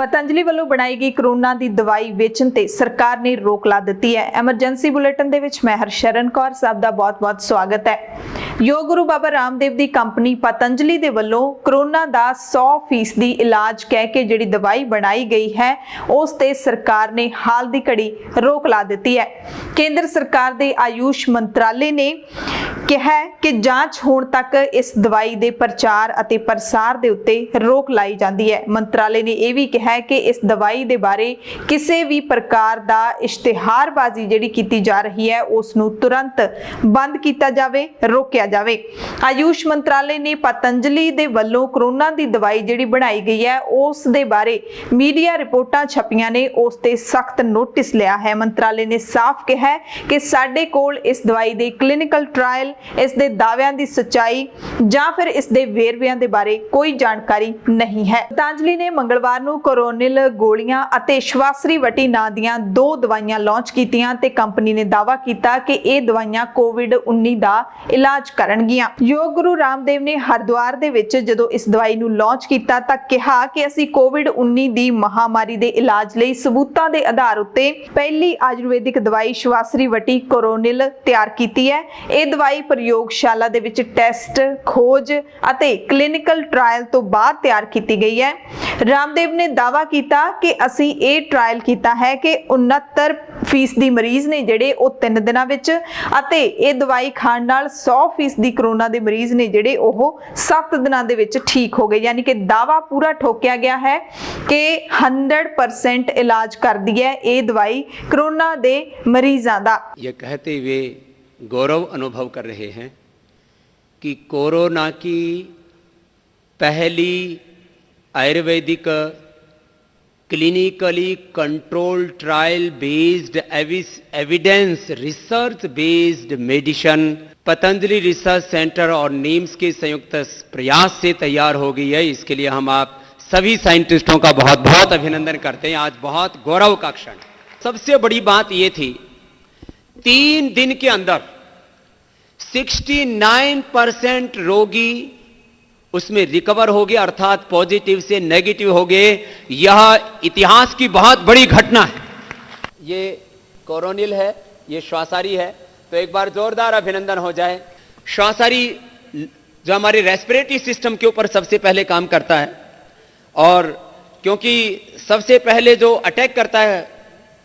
पतंजलि ਵੱਲੋਂ बनाई गई कोरोना की दवाई वेचण ते सरकार ने रोक ला दी है। एमरजेंसी बुलेटिन दे विच मैं हरशरण कौर साहब का बहुत-बहुत स्वागत है। योग गुरु बाबा रामदेव की कंपनी पतंजलि दे ਵੱਲੋਂ कोरोना का 100% इलाज कह के जिहड़ी दवाई बनाई गई है उस ते सरकार ने हाल दी घड़ी रोक ला दी है। केंद्र सरकार के आयुष मंत्रालय ने कहा है कि जांच होने तक इस दवाई के प्रचार अते प्रसार के उत्ते रोक लाई जाती है। मंत्रालय ने यह भी कहा है कि इस दवाई के बारे किसी भी प्रकार का इश्तिहारबाजी जिहड़ी कीती जा रही है उसनूं तुरंत बंद किया जाए, रोकिया जाए। आयुष मंत्रालय ने पतंजलि दे वल्लों कोरोना की दवाई जिहड़ी बनाई गई है उस दे बारे मीडिया रिपोर्टां छपियां ने उस ते सख्त नोटिस लिया है। मंत्रालय ने साफ कहा है कि साडे कोल इस दवाई दे क्लिनिकल ट्रायल, इस दे दावियां दी सच्चाई जां फिर इस दे वेरविਆਂ ਦੇ बारे कोई जानकारी नहीं है। पतंजलि ने मंगलवार ਨੂੰ कोरोनिल गोलियां ਅਤੇ ਸ਼ਵਾਸਰੀ ਵਟੀ ਨਾਂ ਦੀਆਂ 2 ਦਵਾਈਆਂ ਲਾਂਚ ਕੀਤੀਆਂ ਤੇ ਕੰਪਨੀ ਨੇ ਦਾਅਵਾ ਕੀਤਾ ਕਿ ਇਹ ਦਵਾਈਆਂ ਕੋਵਿਡ-19 ਦਾ ਇਲਾਜ ਕਰਨਗੀਆਂ। ਯੋਗ ਗੁਰੂ ਰਾਮਦੇਵ ਨੇ ਹਰਿਦੁਆਰ ਦੇ ਵਿੱਚ ਜਦੋਂ ਇਸ ਦਵਾਈ ਨੂੰ ਲਾਂਚ ਕੀਤਾ ਤਾਂ ਕਿਹਾ ਕਿ ਅਸੀਂ ਕੋਵਿਡ-19 ਦੀ ਮਹਾਮਾਰੀ ਦੇ ਇਲਾਜ ਲਈ ਸਬੂਤਾਂ ਦੇ ਆਧਾਰ ਉੱਤੇ ਪਹਿਲੀ ਆਯੁਰਵੈਦਿਕ ਦਵਾਈ ਸ਼ਵਾਸਰੀ ਵਟੀ ਕੋਰੋਨਿਲ ਤਿਆਰ ਕੀਤੀ ਹੈ। ਇਹ ਦਵਾਈ ਪ੍ਰਯੋਗਸ਼ਾਲਾ ਦੇ ਵਿੱਚ ਟੈਸਟ, ਖੋਜ ਅਤੇ ਕਲੀਨਿਕਲ ਟ੍ਰਾਇਲ ਤੋਂ ਬਾਅਦ ਤਿਆਰ ਕੀਤੀ ਗਈ ਹੈ। ਰਾਮਦੇਵ ਨੇ ਦਾਅਵਾ ਕੀਤਾ ਕਿ ਅਸੀਂ ਇਹ ਟ੍ਰਾਇਲ ਕੀਤਾ ਹੈ ਕਿ 69% ਮਰੀਜ਼ ਨੇ ਜਿਹੜੇ ਉਹ 3 ਦਿਨਾਂ ਵਿੱਚ ਅਤੇ ਇਹ ਦਵਾਈ ਖਾਣ ਨਾਲ 100% ਕੋਰੋਨਾ ਦੇ ਮਰੀਜ਼ ਨੇ ਜਿਹੜੇ ਉਹ 7 ਦਿਨਾਂ ਦੇ ਵਿੱਚ ਠੀਕ ਹੋ ਗਏ। यानी कि दावा पूरा ठोकिया गया है कि 100% इलाज कर दिया है ये दवाई कोरोना दे मरीजां दा। ये कहते हुए गौरव अनुभव कर रहे हैं कि कोरोना की पहली Ayurvedic clinically control trial based evidence research based medicine Patanjali research centre और नीम्स के संयुक्त प्रयास से तैयार हो गई है। इसके लिए हम आप सभी साइंटिस्टों का बहुत बहुत अभिनंदन करते हैं। आज बहुत गौरव का क्षण। सबसे बड़ी बात यह थी 3 दिन के अंदर 69% रोगी उसमें रिकवर हो गए, अर्थात पॉजिटिव से नेगेटिव हो गए। यह इतिहास की बहुत बड़ी घटना है। ये कोरोनिल है, ये श्वासारी है, तो एक बार जोरदार अभिनंदन हो जाए। श्वासारी जो हमारे रेस्पिरेटरी सिस्टम के ऊपर सबसे पहले काम करता है और क्योंकि सबसे पहले जो अटैक करता है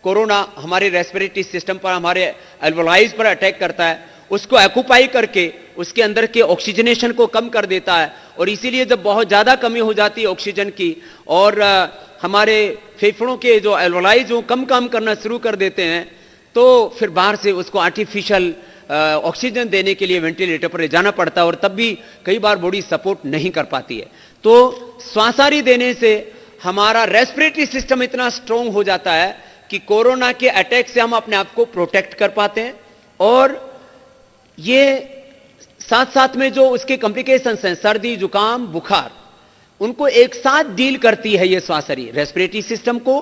कोरोना हमारे रेस्पिरेटरी सिस्टम पर, हमारे एल्वोलाइज पर अटैक करता है, उसको एक्यूपाई करके उसके अंदर के ऑक्सीजनेशन को कम कर देता है और इसीलिए जब बहुत ज़्यादा कमी हो जाती है ऑक्सीजन की और हमारे फेफड़ों के जो एल्वोलाइज जो कम काम करना शुरू कर देते हैं तो फिर बाहर से उसको आर्टिफिशियल ऑक्सीजन देने के लिए वेंटिलेटर पर ले जाना पड़ता है और तब भी कई बार बॉडी सपोर्ट नहीं कर पाती है। तो श्वासारी देने से हमारा रेस्पिरेटरी सिस्टम इतना स्ट्रोंग हो जाता है कि कोरोना के अटैक से हम अपने आप को प्रोटेक्ट कर पाते हैं और ये साथ साथ में जो उसके कॉम्प्लिकेशंस हैं, सर्दी, जुकाम, बुखार, उनको एक साथ डील करती है ये श्वासारी। रेस्पिरेटरी सिस्टम को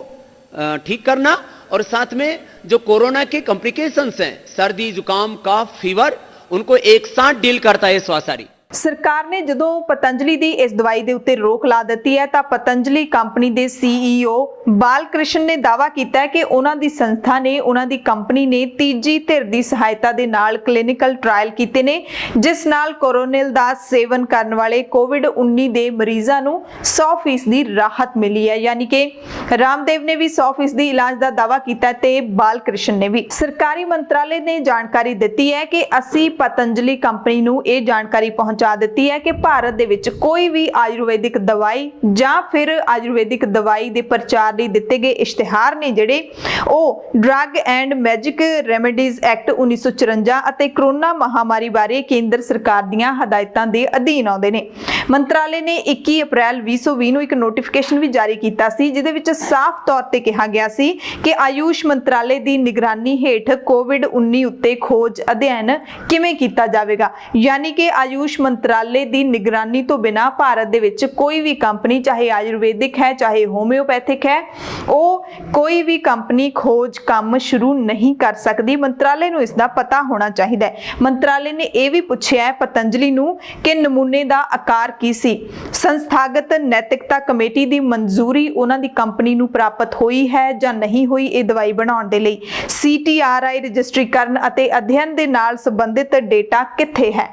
ठीक करना और साथ में जो कोरोना के कॉम्प्लिकेशंस हैं, सर्दी, जुकाम, कफ, फीवर, उनको एक साथ डील करता है श्वासारी। सरकार ने जदों पतंजलि दी इस दवाई दे उत्ते रोक ला दी है तो पतंजलि कंपनी के CEO बालकृष्ण ने दावा किया है कि उन्हां दी संस्था ने, उन्हां दी कंपनी ने तीजी धिर दी सहायता दे नाल क्लिनिकल ट्रायल कीते ने जिस नाल कोरोनिल दा सेवन करने वाले कोविड-19 दे मरीजां नूं 100% राहत मिली है। यानी कि रामदेव ने भी 100% इलाज का दावा किया ते बालकृष्ण ने भी। सरकारी मंत्रालय ने जानकारी दी है कि असी पतंजलि कंपनी नूं ये जानकारी पहुंचा दी है कि भारत दे विच कोई भी आयुर्वेदिक दवाई जां फिर आयुर्वेदिक दवाई दे प्रचार लई दिते गए इश्तिहार ने जिहड़े ओ drug and magic remedies act 1954 ਅਤੇ कोरोना महामारी बारे केंद्र सरकार दीयां हदायतां दे अधीन आउंदे ने। मंत्रालय ने 21 अप्रैल 2020 ਨੂੰ ਇੱਕ ਨੋਟੀਫਿਕੇਸ਼ਨ ਵੀ ਜਾਰੀ ਕੀਤਾ ਸੀ ਜਿਹਦੇ ਵਿੱਚ ਸਾਫ਼ ਤੌਰ ਤੇ ਕਿਹਾ ਗਿਆ ਸੀ ਕਿ ਆਯੂਸ਼ ਮੰਤਰਾਲੇ ਦੀ ਨਿਗਰਾਨੀ ਹੇਠ ਕੋਵਿਡ-19 ਉੱਤੇ ਖੋਜ ਅਧਿਐਨ ਕਿਵੇਂ ਕੀਤਾ ਜਾਵੇਗਾ। यानी कि आयुष ਮੰਤਰਾਲੇ ਦੀ ਨਿਗਰਾਨੀ ਤੋਂ ਬਿਨਾਂ ਭਾਰਤ ਦੇ ਵਿੱਚ ਕੋਈ ਵੀ ਕੰਪਨੀ, ਚਾਹੇ ਆਯੁਰਵੈਦਿਕ ਹੈ ਚਾਹੇ ਹੋਮਿਓਪੈਥਿਕ ਹੈ, ਉਹ ਕੋਈ ਵੀ ਕੰਪਨੀ ਖੋਜ ਕੰਮ ਸ਼ੁਰੂ ਨਹੀਂ ਕਰ ਸਕਦੀ। ਮੰਤਰਾਲੇ ਨੂੰ ਇਸ ਦਾ ਪਤਾ ਹੋਣਾ ਚਾਹੀਦਾ ਹੈ। ਮੰਤਰਾਲੇ ਨੇ ਇਹ ਵੀ ਪੁੱਛਿਆ ਹੈ ਪਤੰਜਲੀ ਨੂੰ ਕਿ ਨਮੂਨੇ ਦਾ ਆਕਾਰ ਕੀ ਸੀ। ਸੰਸਥਾਗਤ ਨੈਤਿਕਤਾ ਕਮੇਟੀ ਦੀ ਮਨਜ਼ੂਰੀ ਉਹਨਾਂ ਦੀ ਕੰਪਨੀ ਨੂੰ ਪ੍ਰਾਪਤ ਹੋਈ ਹੈ ਜਾਂ ਨਹੀਂ ਹੋਈ ਇਹ ਦਵਾਈ ਬਣਾਉਣ ਦੇ ਲਈ। CTRI ਰਜਿਸਟਰੀਕਰਨ ਅਤੇ ਅਧਿਐਨ ਦੇ ਨਾਲ ਸੰਬੰਧਿਤ ਡੇਟਾ ਕਿੱਥੇ ਹੈ।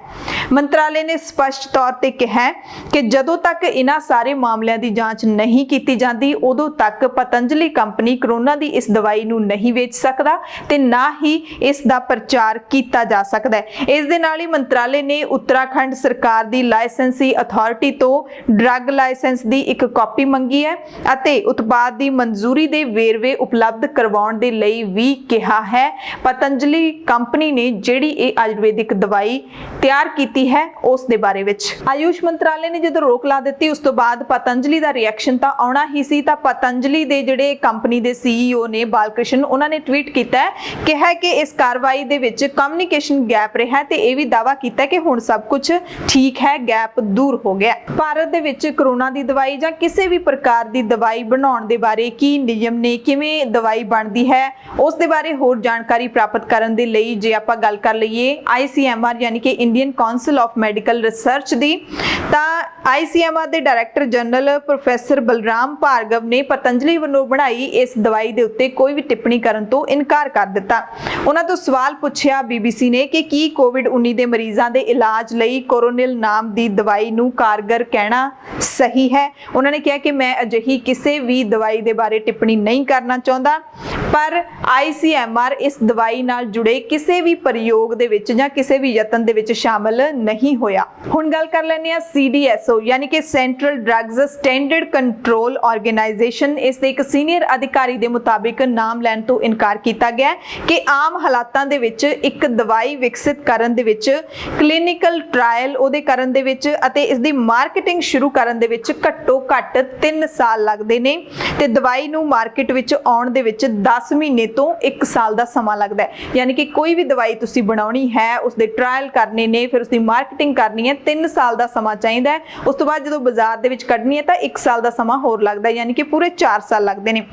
ਮੰਤਰਾਲੇ ਨੇ ਸਪਸ਼ਟ ਤੌਰ ਤੇ ਕਿਹਾ ਕਿ ਜਦੋਂ ਤੱਕ ਇਹਨਾਂ ਸਾਰੇ ਮਾਮਲਿਆਂ ਦੀ ਜਾਂਚ ਨਹੀਂ ਕੀਤੀ ਜਾਂਦੀ ਉਦੋਂ ਤੱਕ ਪਤੰਜਲੀ ਕੰਪਨੀ ਕਰੋਨਾ ਦੀ ਇਸ ਦਵਾਈ ਨੂੰ ਨਹੀਂ ਵੇਚ ਸਕਦਾ ਤੇ ਨਾ ਹੀ ਇਸ ਦਾ ਪ੍ਰਚਾਰ ਕੀਤਾ ਜਾ ਸਕਦਾ ਹੈ। ਇਸ ਦੇ ਨਾਲ ਹੀ ਮੰਤਰਾਲੇ ਨੇ ਉੱਤਰਾਖੰਡ ਸਰਕਾਰ ਦੀ ਲਾਇਸੈਂਸੀ ਅਥਾਰਟੀ ਤੋਂ ਡਰੱਗ ਲਾਇਸੈਂਸ ਦੀ ਇੱਕ ਕਾਪੀ ਮੰਗੀ ਹੈ ਅਤੇ ਉਤਪਾਦ ਦੀ ਮਨਜ਼ੂਰੀ ਦੇ ਵੇਰਵੇ ਉਪਲਬਧ ਕਰਵਾਉਣ ਦੇ ਲਈ ਵੀ ਕਿਹਾ ਹੈ। ਪਤੰਜਲੀ ਕੰਪਨੀ ਨੇ ਜਿਹੜੀ ਇਹ ਆਯੁਰਵੈਦਿਕ ਦਵਾਈ ਤਿਆਰ ਕੀਤੀ ਹੈ ਉਸ ਦੇ ਬਾਰੇ ਵਿੱਚ ਆਯੂਸ਼ ਮੰਤਰਾਲੇ ਨੇ ਜਦੋਂ ਰੋਕ ਲਾ ਦਿੱਤੀ ਉਸ ਤੋਂ ਬਾਅਦ ਪਤੰਜਲੀ ਦਾ ਰਿਐਕਸ਼ਨ ਤਾਂ ਆਉਣਾ ਹੀ ਸੀ। ਤਾਂ ਪਤੰਜਲੀ ਦੇ ਜਿਹੜੇ ਕੰਪਨੀ ਦੇ CEO ਨੇ ਬਾਲਕ੍ਰਿਸ਼ਨ, ਉਹਨਾਂ ਨੇ ਟਵੀਟ ਕੀਤਾ ਹੈ, ਕਿਹਾ ਕਿ ਇਸ ਕਾਰਵਾਈ ਦੇ ਵਿੱਚ ਕਮਿਊਨੀਕੇਸ਼ਨ ਗੈਪ ਰਿਹਾ ਤੇ ਇਹ ਵੀ ਦਾਅਵਾ ਕੀਤਾ ਕਿ ਹੁਣ ਸਭ ਕੁਝ ਠੀਕ ਹੈ, ਗੈਪ ਦੂਰ ਹੋ ਗਿਆ। ਭਾਰਤ ਦੇ ਵਿੱਚ ਕਰੋਨਾ ਦੀ ਦਵਾਈ ਜਾਂ ਕਿਸੇ ਵੀ ਪ੍ਰਕਾਰ ਦੀ ਦਵਾਈ ਬਣਾਉਣ ਦੇ ਬਾਰੇ ਕੀ ਨਿਯਮ ਨੇ, ਕਿਵੇਂ ਦਵਾਈ ਬਣਦੀ ਹੈ, ਉਸ ਦੇ ਬਾਰੇ ਹੋਰ ਜਾਣਕਾਰੀ ਪ੍ਰਾਪਤ ਕਰਨ ਦੇ ਲਈ ਜੇ ਆਪਾਂ ਗੱਲ ਕਰ ਲਈਏ ICMR ਯਾਨੀ ਕਿ Indian Council of Medical Research ਦੀ, ਤਾਂ ICMR ਦੇ Director General Professor Balram Bhargava ਨੇ ਪਤੰਜਲੀ ਵੱਲੋਂ ਬਣਾਈ ਇਸ ਦਵਾਈ ਦੇ ਉੱਤੇ ਕੋਈ ਵੀ ਟਿੱਪਣੀ ਕਰਨ ਤੋਂ ਇਨਕਾਰ ਕਰ ਦਿੱਤਾ। ਉਹਨਾਂ ਤੋਂ ਸਵਾਲ ਪੁੱਛਿਆ BBC ਨੇ ਕਿ ਕੀ COVID-19 ਦੇ ਮਰੀਜ਼ਾਂ ਦੇ ਇਲਾਜ ਲਈ ਕੋਰੋਨਿਲ ਨਾਮ ਦੀ ਦਵਾਈ ਨੂੰ ਕਾਰਗਰ ਕਹਿਣਾ ਸਹੀ ਹੈ। ਉਹਨਾਂ ਨੇ ਕਿਹਾ ਕਿ ਮੈਂ ਅਜਿਹੀ ਕਿਸੇ ਵੀ ਦਵਾਈ ਦੇ ਬਾਰੇ ਟਿੱਪਣੀ ਨਹੀਂ ਕਰਨਾ ਚਾਹੁੰਦਾ, ਪਰ ICMR ਇਸ ਦਵਾਈ ਨਾਲ ਜੁੜੇ ਕਿਸੇ ਵੀ ਪ੍ਰਯੋਗ ਦੇ ਵਿੱਚ ਜਾਂ ਕਿਸੇ ਵੀ ਯਤਨ ਦੇ ਵਿੱਚ ਸ਼ਾਮਲ ਨਹੀਂ ਹੋਇਆ। ਹੁਣ ਗੱਲ ਕਰ ਲੈਂਦੇ ਹਾਂ CDSO ਯਾਨੀ ਕਿ central drugs standard control organisation. ਇਸ ਦੇ ਇੱਕ ਸੀਨੀਅਰ ਅਧਿਕਾਰੀ ਦੇ ਮੁਤਾਬਿਕ ਨਾਮ ਲੈਣ ਤੋਂ ਇਨਕਾਰ ਕੀਤਾ ਗਿਆ ਕਿ ਆਮ ਹਾਲਾਤਾਂ ਦੇ ਵਿੱਚ ਇੱਕ ਦਵਾਈ ਵਿਕਸਿਤ ਕਰਨ ਦੇ ਵਿੱਚ, ਕਲੀਨਿਕਲ ਟ੍ਰਾਇਲ ਉਹਦੇ ਕਰਨ ਦੇ ਵਿੱਚ ਅਤੇ ਇਸ ਦੀ ਮਾਰਕੀਟਿੰਗ ਸ਼ੁਰੂ ਕਰਨ ਦੇ ਵਿੱਚ ਘੱਟੋ ਘੱਟ 3 ਸਾਲ ਲੱਗਦੇ ਨੇ ਤੇ ਦਵਾਈ ਨੂੰ ਮਾਰਕੀਟ ਵਿੱਚ ਆਉਣ ਦੇ ਵਿੱਚ 10 ਮਹੀਨੇ ਤੋਂ 1 ਸਾਲ ਦਾ ਸਮਾਂ ਲੱਗਦਾ ਹੈ। ਯਾਨੀ ਕਿ ਕੋਈ ਵੀ ਦਵਾਈ ਤੁਸੀਂ ਬਣਾਉਣੀ ਹੈ, ਉਸ ਦੇ ਟ੍ਰਾਇਲ ਕਰਨੇ ਨੇ, ਫਿਰ ਉਸ ਦੀ ਮਾਰਕੀਟਿੰਗ ਕਰਨੀ ਹੈ, 3 ਸਾਲ ਦਾ ਸਮਾਂ ਚਾਹੀਦਾ ਹੈ। ਉਸ ਤੋਂ ਬਾਅਦ ਜਦੋਂ ਬਾਜ਼ਾਰ ਦੇ ਵਿੱਚ ਕੱਢਣੀ ਹੈ ਤਾਂ 1 ਸਾਲ ਦਾ ਸਮਾਂ ਹੋਰ ਲੱਗਦਾ ਹੈ, ਯਾਨੀ ਕਿ ਪੂਰੇ 4 ਸਾਲ ਲੱਗਦੇ ਨੇ।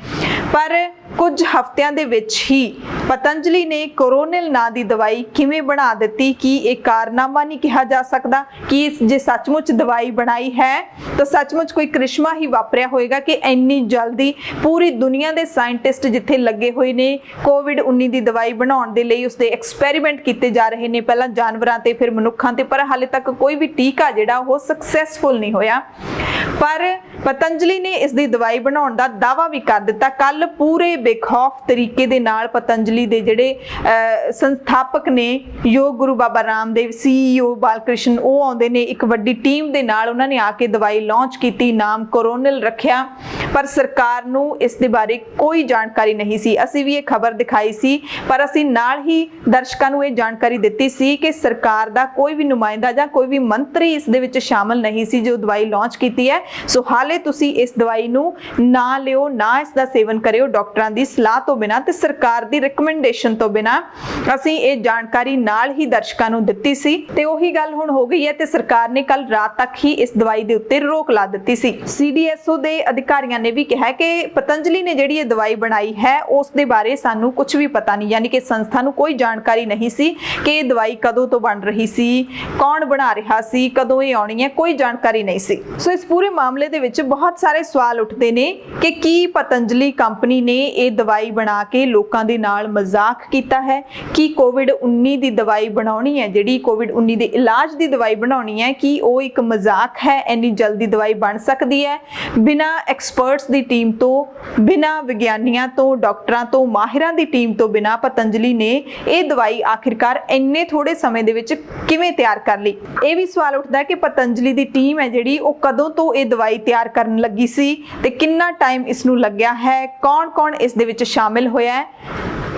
ਪਰ ਕੁਝ ਹਫ਼ਤਿਆਂ ਦੇ ਵਿੱਚ ਹੀ ਪਤੰਜਲੀ ਨੇ ਕੋਰੋਨਿਲ ਨਾਂ ਦੀ ਦਵਾਈ ਕਿਵੇਂ ਬਣਾ ਦਿੱਤੀ ਕਿ ਇਹ ਕਾਰਨਾਮਾ ਨਹੀਂ ਕਿਹਾ ਜਾ ਸਕਦਾ ਕਿ ਜੇ ਸੱਚਮੁੱਚ ਦਵਾਈ ਬਣਾਈ ਹੈ ਤਾਂ ਸੱਚਮੁੱਚ ਕੋਈ ਕ੍ਰਿਸ਼ਮਾ ਹੀ ਵਾਪਰਿਆ ਹੋਏਗਾ ਕਿ ਇੰਨੀ ਜਲਦੀ ਪੂਰੀ ਦੁਨੀਆ ਦੇ ਸਾਇੰਟਿਸਟ ਜਿੱਥੇ ਲੱਗੇ ਹੋਏ ਨੇ COVID-19 ਦੀ ਦਵਾਈ ਬਣਾਉਣ ਦੇ ਲਈ ਉਸਦੇ ਐਕਸਪੈਰੀਮੈਂਟ ਕੀਤੇ ਜਾ ਰਹੇ ਨੇ, ਪਹਿਲਾਂ ਜਾਨਵਰਾਂ ਤੇ ਫਿਰ ਮਨੁੱਖਾਂ ਤੇ, ਪਰ ਹਾਲੇ ਤੱਕ ਕੋਈ ਵੀ ਟੀਕਾ ਜਿਹੜਾ ਉਹ ਸਕਸੈਸਫੁਲ ਨਹੀਂ ਹੋਇਆ। ਪਰ ਪਤੰਜਲੀ ਨੇ ਇਸ ਦੀ ਦਵਾਈ ਬਣਾਉਣ ਦਾ ਦਾਅਵਾ ਵੀ ਕਰ ਦਿੱਤਾ। ਕੱਲ ਪੂਰੇ ਬੇਖੌਫ ਤਰੀਕੇ ਦੇ ਨਾਲ ਪਤੰਜਲੀ ਦੇ ਜਿਹੜੇ ਸੰਸਥਾਪਕ ਨੇ ਯੋਗ ਗੁਰੂ ਬਾਬਾ ਰਾਮਦੇਵ, CEO ਬਾਲਕ੍ਰਿਸ਼ਨ, ਉਹ ਆਉਂਦੇ ਨੇ ਇੱਕ ਵੱਡੀ ਟੀਮ ਦੇ ਨਾਲ। ਉਹਨਾਂ ਨੇ ਆ ਕੇ ਦਵਾਈ ਲਾਂਚ ਕੀਤੀ, ਨਾਮ ਕੋਰੋਨਿਲ ਰੱਖਿਆ, ਪਰ ਸਰਕਾਰ ਨੂੰ ਇਸ ਦੇ ਬਾਰੇ ਕੋਈ ਜਾਣਕਾਰੀ ਨਹੀਂ ਸੀ। ਅਸੀਂ ਵੀ ਇਹ ਖਬਰ ਦਿਖਾਈ ਸੀ, ਪਰ ਅਸੀਂ ਨਾਲ ਹੀ ਦਰਸ਼ਕਾਂ ਨੂੰ ਇਹ ਜਾਣਕਾਰੀ ਦਿੱਤੀ ਸੀ ਕਿ ਸਰਕਾਰ ਦਾ ਕੋਈ ਵੀ ਨੁਮਾਇੰਦਾ ਜਾਂ ਕੋਈ ਵੀ ਮੰਤਰੀ ਇਸ ਦੇ ਵਿੱਚ ਸ਼ਾਮਲ ਨਹੀਂ ਸੀ ਜੋ ਦਵਾਈ ਲਾਂਚ ਕੀਤੀ ਹੈ। ਸੋ ਹਾਲੇ ਤੁਸੀਂ ਇਸ ਦਵਾਈ ਨੂੰ ਨਾ ਲਿਓ, ਨਾ ਇਸ ਦਾ ਸੇਵਨ ਕਰਿਓ ਡਾਕਟਰਾਂ ਦੀ ਸਲਾਹ ਤੋਂ ਬਿਨਾਂ ਤੇ ਸਰਕਾਰ ਦੀ ਰਿਕਮੈਂਡੇਸ਼ਨ ਤੋਂ ਬਿਨਾਂ। ਅਸੀਂ ਇਹ ਜਾਣਕਾਰੀ ਨਾਲ ਹੀ ਦਰਸ਼ਕਾਂ ਨੂੰ ਦਿੱਤੀ ਸੀ ਤੇ ਉਹੀ ਗੱਲ ਹੁਣ ਹੋ ਗਈ ਹੈ ਤੇ ਸਰਕਾਰ ਨੇ ਕੱਲ ਰਾਤ ਤੱਕ ਹੀ ਇਸ ਦਵਾਈ ਦੇ ਉੱਤੇ ਰੋਕ ਲਾ ਦਿੱਤੀ ਸੀ। CDSO ਦੇ ਅਧਿਕਾਰੀਆਂ ਨੇ ਵੀ ਕਿਹਾ ਕਿ ਪਤੰਜਲੀ ਨੇ ਜਿਹੜੀ ਇਹ ਦਵਾਈ ਬਣਾਈ ਹੈ ਉਸ ਦੇ ਬਾਰੇ ਸਾਨੂੰ ਕੁਝ ਵੀ ਪਤਾ ਨਹੀਂ, ਯਾਨੀ ਕਿ ਸੰਸਥਾ ਨੂੰ ਕੋਈ ਜਾਣਕਾਰੀ ਨਹੀਂ ਸੀ ਕਿ ਇਹ ਦਵਾਈ ਕਦੋਂ ਤੋਂ ਬਣ ਰਹੀ ਸੀ, ਕੌਣ ਬਣਾ ਰਿਹਾ ਸੀ, ਕਦੋਂ ਇਹ ਆਉਣੀ ਹੈ, ਕੋਈ ਜਾਣਕਾਰੀ ਨਹੀਂ ਸੀ। ਸੋ ਇਸ ਪੂਰੇ ਮਾਮਲੇ ਦੇ ਵਿੱਚ ਬਹੁਤ ਸਾਰੇ ਸਵਾਲ ਉੱਠਦੇ ਨੇ ਕਿ ਕੀ ਪਤੰਜਲੀ ਕੰਪਨੀ ਨੇ ਇਹ ਦਵਾਈ ਬਣਾ ਕੇ ਲੋਕਾਂ ਦੇ ਨਾਲ ਮਜ਼ਾਕ ਕੀਤਾ ਹੈ? ਕੀ COVID-19 ਦੀ ਦਵਾਈ ਬਣਾਉਣੀ ਹੈ, ਜਿਹੜੀ COVID-19 ਦੇ ਇਲਾਜ ਦੀ ਦਵਾਈ ਬਣਾਉਣੀ ਹੈ, ਕੀ ਉਹ ਇੱਕ ਮਜ਼ਾਕ ਹੈ? ਇੰਨੀ ਜਲਦੀ ਦਵਾਈ ਬਣ ਸਕਦੀ ਹੈ ਬਿਨਾਂ ਐਕਸਪਰਟਸ ਦੀ ਟੀਮ ਤੋਂ, ਬਿਨਾਂ ਵਿਗਿਆਨੀਆਂ ਤੋਂ, ਡਾਕਟਰਾਂ ਤੋਂ, ਮਾਹਿਰਾਂ ਦੀ ਟੀਮ ਤੋਂ ਬਿਨਾਂ ਪਤੰਜਲੀ ਨੇ ਇਹ ਦਵਾਈ ਆਖਿਰਕਾਰ ਇੰਨੇ ਥੋੜੇ ਸਮੇਂ ਦੇ ਵਿੱਚ ਕਿਵੇਂ ਤਿਆਰ ਕਰ ਲਈ? ਇਹ ਵੀ ਸਵਾਲ ਉੱਠਦਾ ਹੈ ਕਿ ਪਤੰਜਲੀ ਦੀ ਟੀਮ ਹੈ ਜਿਹੜੀ ਉਹ ਕਦੋਂ ਤੋਂ ਇਹ ਦਵਾਈ ਤਿਆਰ ਕਰਨ ਲੱਗੀ ਸੀ ਤੇ ਕਿੰਨਾ ਟਾਈਮ ਇਸ ਨੂੰ ਲੱਗਿਆ ਹੈ, ਕੌਣ-ਕੌਣ ਇਸ ਦੇ ਵਿੱਚ ਸ਼ਾਮਿਲ ਹੋਇਆ ਹੈ।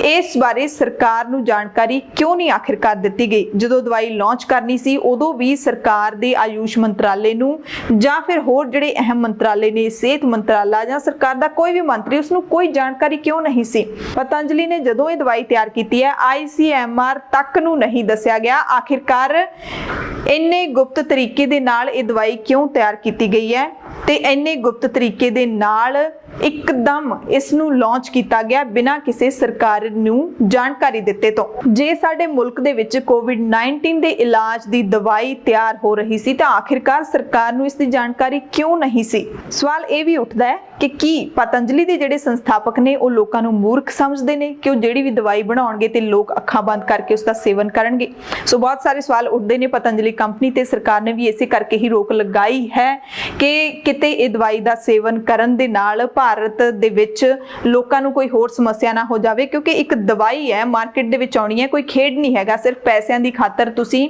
ਇਸ ਬਾਰੇ ਸਰਕਾਰ ਨੂੰ ਜਾਣਕਾਰੀ ਕਿਉਂ ਨਹੀਂ ਆਖਿਰਕਾਰ ਦਿੱਤੀ ਗਈ? ਜਦੋਂ ਦਵਾਈ ਲਾਂਚ ਕਰਨੀ ਸੀ ਉਦੋਂ ਵੀ ਸਰਕਾਰ ਦੇ ਆਯੂਸ਼ ਮੰਤਰਾਲੇ ਨੂੰ ਜਾਂ ਫਿਰ ਹੋਰ ਜਿਹੜੇ ਅਹਿਮ ਮੰਤਰਾਲੇ ਨੇ, ਸਿਹਤ ਮੰਤਰਾਲਾ ਜਾਂ ਸਰਕਾਰ ਦਾ ਕੋਈ ਵੀ ਮੰਤਰੀ, ਉਸ ਨੂੰ ਕੋਈ ਜਾਣਕਾਰੀ ਕਿਉਂ ਨਹੀਂ ਸੀ? ਪਤੰਜਲੀ ਨੇ ਜਦੋਂ ਇਹ ਦਵਾਈ ਤਿਆਰ ਕੀਤੀ ਹੈ ICMR ਤੱਕ ਨੂੰ ਨਹੀਂ ਦੱਸਿਆ ਗਿਆ। ਆਖਿਰਕਾਰ ਇੰਨੇ ਗੁਪਤ ਤਰੀਕੇ ਦੇ ਨਾਲ ਇਹ ਦਵਾਈ ਕਿਉਂ ਤਿਆਰ ਕੀਤੀ ਗਈ ਹੈ ਤੇ ਇੰਨੇ ਗੁਪਤ ਤਰੀਕੇ ਦੇ ਨਾਲ ਇੱਕਦਮ ਇਸ ਨੂੰ ਲਾਂਚ ਕੀਤਾ ਗਿਆ ਬਿਨਾਂ ਕਿਸੇ ਸਰਕਾਰ ਨੂੰ ਜਾਣਕਾਰੀ ਦਿੱਤੇ ਤੋਂ? ਜੇ ਸਾਡੇ ਮੁਲਕ ਦੇ ਵਿੱਚ COVID-19 ਦੇ ਇਲਾਜ ਦੀ ਦਵਾਈ ਤਿਆਰ ਹੋ ਰਹੀ ਸੀ ਤਾਂ ਆਖਿਰਕਾਰ ਸਰਕਾਰ ਨੂੰ ਇਸ ਦੀ ਜਾਣਕਾਰੀ ਕਿਉਂ ਨਹੀਂ ਸੀ? ਸਵਾਲ ਇਹ ਵੀ ਉੱਠਦਾ ਹੈ ਕਿ ਕੀ ਪਤੰਜਲੀ ਦੇ ਜਿਹੜੇ ਸੰਸਥਾਪਕ ਨੇ ਉਹ ਲੋਕਾਂ ਨੂੰ ਮੂਰਖ ਸਮਝਦੇ ਨੇ ਕਿ ਉਹ ਜਿਹੜੀ ਵੀ ਦਵਾਈ ਬਣਾਉਣਗੇ ਤੇ ਲੋਕ ਅੱਖਾਂ ਬੰਦ ਕਰਕੇ ਉਸ ਦਾ ਸੇਵਨ ਕਰਨਗੇ? ਸੋ ਬਹੁਤ ਸਾਰੇ ਸਵਾਲ ਉੱਠਦੇ ਨੇ ਪਤੰਜਲੀ ਕੰਪਨੀ ਤੇ ਸਰਕਾਰ ਨੇ ਵੀ ਇਸੇ ਕਰਕੇ ਹੀ ਰੋਕ ਲਗਾਈ ਹੈ ਕਿ ਕਿਤੇ ਇਹ ਦਵਾਈ ਦਾ ਸੇਵਨ ਕਰਨ ਦੇ ਨਾਲ ਭਾਰਤ ਦੇ ਵਿੱਚ ਲੋਕਾਂ ਨੂੰ ਕੋਈ ਹੋਰ ਸਮੱਸਿਆ ਨਾ ਹੋ ਜਾਵੇ, ਕਿਉਂਕਿ ਇੱਕ ਦਵਾਈ ਹੈ ਮਾਰਕੀਟ ਦੇ ਵਿੱਚ ਆਉਣੀ ਹੈ, ਕੋਈ ਖੇਡ ਨਹੀਂ ਹੈਗਾ। ਸਿਰਫ ਪੈਸਿਆਂ ਦੀ ਖਾਤਰ ਤੁਸੀਂ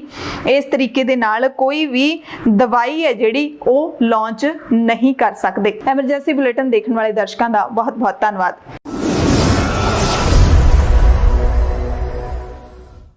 ਇਸ ਤਰੀਕੇ ਦੇ ਨਾਲ ਕੋਈ ਵੀ ਦਵਾਈ ਹੈ ਜਿਹੜੀ ਉਹ ਲਾਂਚ ਨਹੀਂ ਕਰ ਸਕਦੇ। ਐਮਰਜੈਂਸੀ ਬੁਲੇਟਿਨ ਦੇਖਣ ਵਾਲੇ ਦਰਸ਼ਕਾਂ ਦਾ ਬਹੁਤ ਬਹੁਤ ਧੰਨਵਾਦ।